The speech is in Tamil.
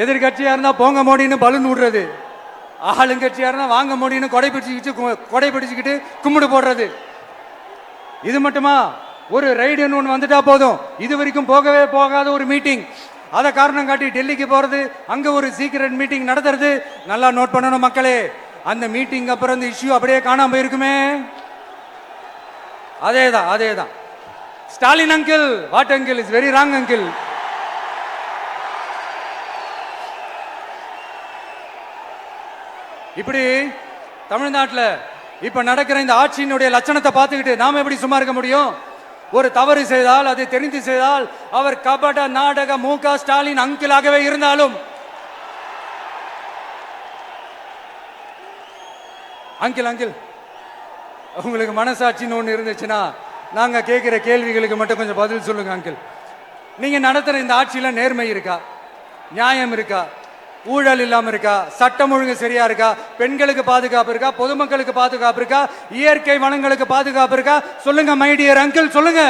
எதிர்கட்சியா இருந்தா போங்க மோடின்னு பலூன் விடுறது, ஆளுங்கட்சியா இருந்தா வாங்க மோடின்னு கொடை பிடிச்சுக்கிட்டு கும்பிடு போடுறது. இது மட்டுமா? ஒரு ரைடுன்னு ஒன்று வந்துட்டா போதும், இது வரைக்கும் போகவே போகாத ஒரு மீட்டிங், அதை காரணம் காட்டி டெல்லிக்கு போறது, அங்க ஒரு சீக்கிரட் மீட்டிங் நடத்துறது. நல்லா நோட் பண்ணணும் மக்களே, அந்த மீட்டிங் அப்புறம் இந்த இஷ்யூ அப்படியே காணாம போயிருக்குமே. அதேதான். Stalin uncle, what uncle is very wrong uncle. இப்படி தமிழ்நாட்டில் இப்ப நடக்கிற இந்த ஆட்சியினுடைய லட்சணத்தை பார்த்துக்கிட்டு நாம எப்படி சும்மா இருக்க முடியும்? ஒரு தவறு செய்தால், அதை தெரிந்து செய்தால், அவர் கபட நாடக மு.க. ஸ்டாலின் அங்கிளாகவே இருந்தாலும், அங்கிள் உங்களுக்கு மனசாட்சின்னு ஒன்று இருந்துச்சுன்னா நாங்க கேட்கிற கேள்விகளுக்கு மட்டும் கொஞ்சம் பதில் சொல்லுங்க அங்கிள். நீங்க நடத்துற இந்த ஆட்சியில நேர்மை இருக்கா? நியாயம் இருக்கா? ஊழல் இல்லாம இருக்கா? சட்டம் ஒழுங்கு சரியா இருக்கா? பெண்களுக்கு பாதுகாப்பு இருக்கா? பொதுமக்களுக்கு பாதுகாப்பு இருக்கா? இயற்கை வளங்களுக்கு பாதுகாப்பு இருக்கா? சொல்லுங்க மை டியர் அங்கிள், சொல்லுங்க.